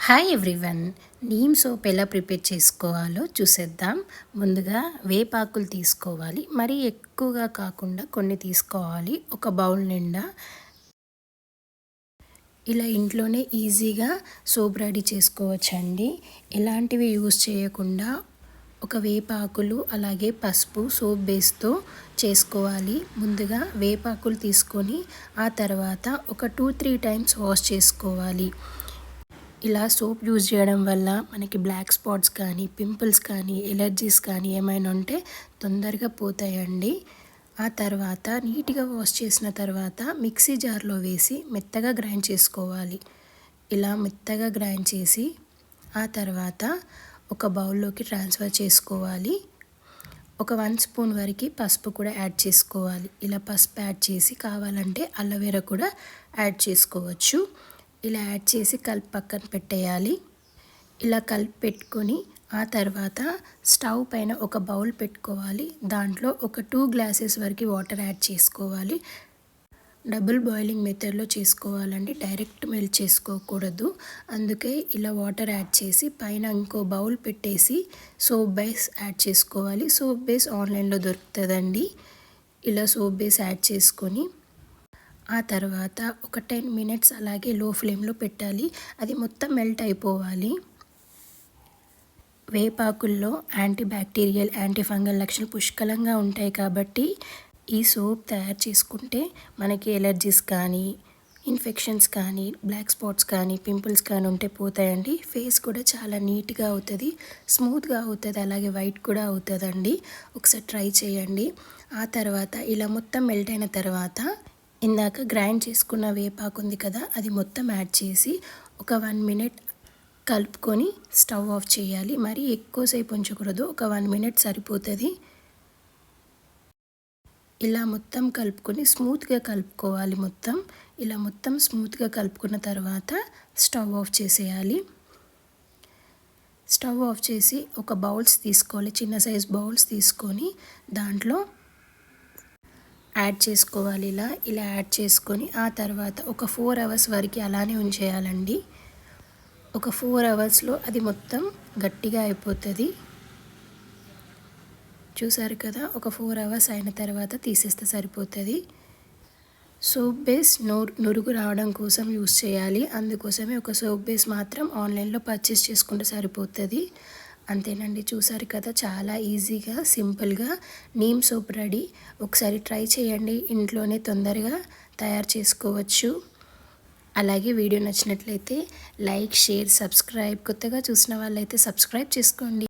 Hi everyone. Neem soap ఎలా prepare చేసుకోవాలో చూసేద్దాం. ముందుగా వేపాకులు తీసుకోవాలి. మరీ ఎక్కువగా కాకుండా కొన్ని తీసుకోవాలి. ఒక బౌల్ నిండా. ఇలా ఇంట్లోనే ఈజీగా సోప్ రెడీ చేసుకోవచ్చండి. ఎలాంటివి యూజ్ చేయకుండా ఒక వేపాకులు అలాగే పసుపు సోప్ బేస్తో చేసుకోవాలి. ముందుగా వేపాకులు తీసుకొని ఆ తర్వాత ఒక 2-3 టైమ్స్ వాష్ చేసుకోవాలి. ఇలా సోప్ యూజ్ చేయడం వల్ల మనకి బ్లాక్ స్పాట్స్ కానీ పింపుల్స్ కానీ ఎలర్జీస్ కానీ ఏమైనా ఉంటే తొందరగా పోతాయండి. ఆ తర్వాత నీట్గా వాష్ చేసిన తర్వాత మిక్సీ జార్లో వేసి మెత్తగా గ్రైండ్ చేసుకోవాలి. ఇలా మెత్తగా గ్రైండ్ చేసి ఆ తర్వాత ఒక బౌల్లోకి ట్రాన్స్ఫర్ చేసుకోవాలి. ఒక 1 స్పూన్ వరకు పసుపు కూడా యాడ్ చేసుకోవాలి. ఇలా పసుపు యాడ్ చేసి కావాలంటే అలోవెరా కూడా యాడ్ చేసుకోవచ్చు. ఇలా యాడ్ చేసి కలిపి పక్కన పెట్టేయాలి. ఇలా కలిపి పెట్టుకొని ఆ తర్వాత స్టవ్ పైన ఒక బౌల్ పెట్టుకోవాలి. దాంట్లో ఒక 2 గ్లాసెస్ వరకు వాటర్ యాడ్ చేసుకోవాలి. డబుల్ బాయిలింగ్ మెథడ్లో చేసుకోవాలండి, డైరెక్ట్ మెల్ట్ చేసుకోకూడదు. అందుకే ఇలా వాటర్ యాడ్ చేసి పైన ఇంకో బౌల్ పెట్టేసి సోప్ బేస్ యాడ్ చేసుకోవాలి. సోప్ బేస్ ఆన్లైన్లో దొరుకుతుందండి. ఇలా సోప్ బేస్ యాడ్ చేసుకొని ఆ తర్వాత ఒక 10 మినిట్స్ అలాగే లో ఫ్లేమ్లో పెట్టాలి. అది మొత్తం మెల్ట్ అయిపోవాలి. వేపాకుల్లో యాంటీ బ్యాక్టీరియల్ యాంటీ ఫంగల్ లక్షణాలు పుష్కలంగా ఉంటాయి కాబట్టి ఈ సోప్ తయారు చేసుకుంటే మనకి ఎలర్జీస్ కానీ ఇన్ఫెక్షన్స్ కానీ బ్లాక్ స్పాట్స్ కానీ పింపుల్స్ కానీ ఉంటే పోతాయండి. ఫేస్ కూడా చాలా నీట్గా అవుతుంది, స్మూత్గా అవుతుంది, అలాగే వైట్ కూడా అవుతుందండి. ఒకసారి ట్రై చేయండి. ఆ తర్వాత ఇలా మొత్తం మెల్ట్ అయిన తర్వాత ఇందాక గ్రైండ్ చేసుకున్న వేపాకు ఉంది కదా, అది మొత్తం యాడ్ చేసి ఒక 1 మినిట్ కలుపుకొని స్టవ్ ఆఫ్ చేయాలి. మరీ ఎక్కువసేపు ఉంచకూడదు, ఒక 1 మినిట్ సరిపోతుంది. ఇలా మొత్తం కలుపుకొని స్మూత్గా కలుపుకోవాలి. ఇలా మొత్తం స్మూత్గా కలుపుకున్న తర్వాత స్టవ్ ఆఫ్ చేసేయాలి. స్టవ్ ఆఫ్ చేసి ఒక బౌల్స్ తీసుకోవాలి, చిన్న సైజ్ బౌల్స్ తీసుకొని దాంట్లో యాడ్ చేసుకోవాలి. ఇలా యాడ్ చేసుకొని ఆ తర్వాత ఒక 4 అవర్స్ వరకు అలానే ఉంచేయాలండి. ఒక 4 అవర్స్లో అది మొత్తం గట్టిగా అయిపోతుంది. చూసారు కదా, ఒక 4 అవర్స్ అయిన తర్వాత తీసేస్తే సరిపోతుంది. సోప్ బేస్ నురుగు రావడం కోసం యూస్ చేయాలి. అందుకోసమే ఒక సోప్ బేస్ మాత్రం ఆన్లైన్లో పర్చేస్ చేసుకుంటే సరిపోతుంది. అంతేనండి. చూసారు కదా, చాలా ఈజీగా సింపుల్గా నీమ్ సోప్ రెడీ. ఒకసారి ట్రై చేయండి, ఇంట్లోనే తొందరగా తయారు చేసుకోవచ్చు. అలాగే వీడియో నచ్చినట్లయితే లైక్, షేర్, సబ్స్క్రైబ్. కొత్తగా చూసిన వాళ్ళైతే సబ్స్క్రైబ్ చేసుకోండి.